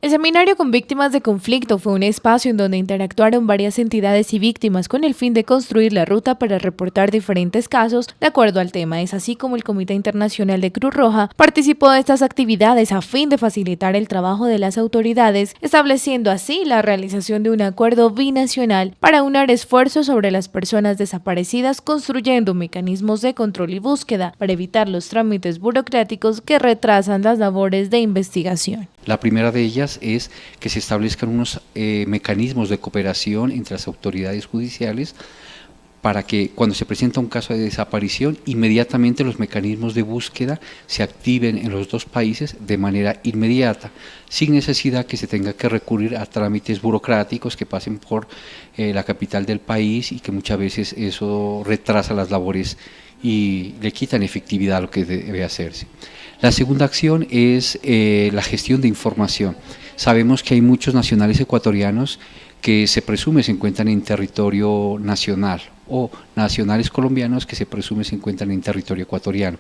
El seminario con víctimas de conflicto fue un espacio en donde interactuaron varias entidades y víctimas con el fin de construir la ruta para reportar diferentes casos de acuerdo al tema. Es así como el Comité Internacional de Cruz Roja participó de estas actividades a fin de facilitar el trabajo de las autoridades, estableciendo así la realización de un acuerdo binacional para unar esfuerzos sobre las personas desaparecidas, construyendo mecanismos de control y búsqueda para evitar los trámites burocráticos que retrasan las labores de investigación. La primera de ellas es que se establezcan unos mecanismos de cooperación entre las autoridades judiciales para que cuando se presenta un caso de desaparición, inmediatamente los mecanismos de búsqueda se activen en los dos países de manera inmediata, sin necesidad que se tenga que recurrir a trámites burocráticos que pasen por la capital del país y que muchas veces eso retrasa las labores y le quitan efectividad a lo que debe hacerse. La segunda acción es la gestión de información. Sabemos que hay muchos nacionales ecuatorianos que se presume se encuentran en territorio nacional o nacionales colombianos que se presume se encuentran en territorio ecuatoriano.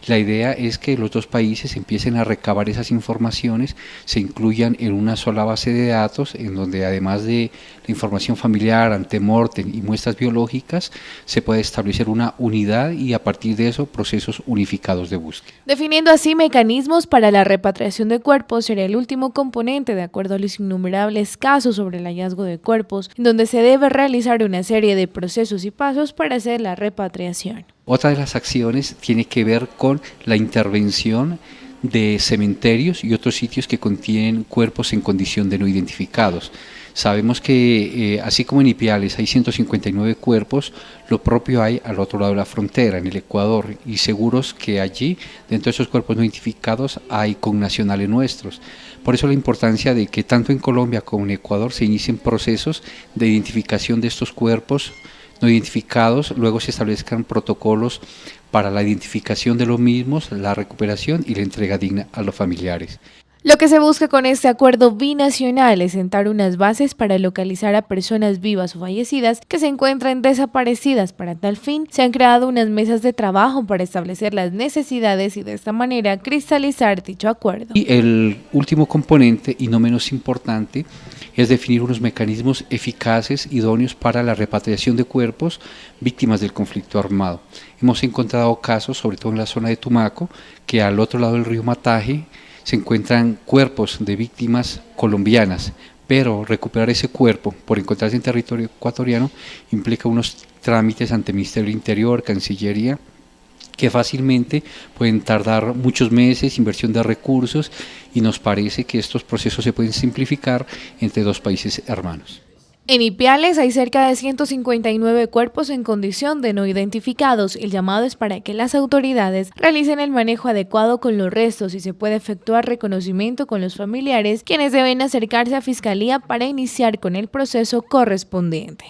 La idea es que los dos países empiecen a recabar esas informaciones, se incluyan en una sola base de datos en donde además de la información familiar, antemortem y muestras biológicas, se puede establecer una unidad y a partir de eso procesos unificados de búsqueda. Definiendo así mecanismos para la repatriación de cuerpos sería el último componente de acuerdo a los innumerables casos sobre el hallazgo de cuerpos, en donde se debe realizar una serie de procesos y pasos para hacer la repatriación. Otra de las acciones tiene que ver con la intervención de cementerios y otros sitios que contienen cuerpos en condición de no identificados. Sabemos que así como en Ipiales hay 159 cuerpos, lo propio hay al otro lado de la frontera, en el Ecuador, y seguros que allí, dentro de esos cuerpos no identificados, hay connacionales nuestros. Por eso la importancia de que tanto en Colombia como en Ecuador se inicien procesos de identificación de estos cuerpos no identificados, luego se establezcan protocolos para la identificación de los mismos, la recuperación y la entrega digna a los familiares. Lo que se busca con este acuerdo binacional es sentar unas bases para localizar a personas vivas o fallecidas que se encuentran desaparecidas. Para tal fin, se han creado unas mesas de trabajo para establecer las necesidades y de esta manera cristalizar dicho acuerdo. Y el último componente, y no menos importante, es definir unos mecanismos eficaces, idóneos para la repatriación de cuerpos víctimas del conflicto armado. Hemos encontrado casos, sobre todo en la zona de Tumaco, que al otro lado del río Mataje se encuentran cuerpos de víctimas colombianas, pero recuperar ese cuerpo por encontrarse en territorio ecuatoriano implica unos trámites ante el Ministerio del Interior, Cancillería, que fácilmente pueden tardar muchos meses, inversión de recursos, y nos parece que estos procesos se pueden simplificar entre dos países hermanos. En Ipiales hay cerca de 159 cuerpos en condición de no identificados. El llamado es para que las autoridades realicen el manejo adecuado con los restos y se puede efectuar reconocimiento con los familiares, quienes deben acercarse a Fiscalía para iniciar con el proceso correspondiente.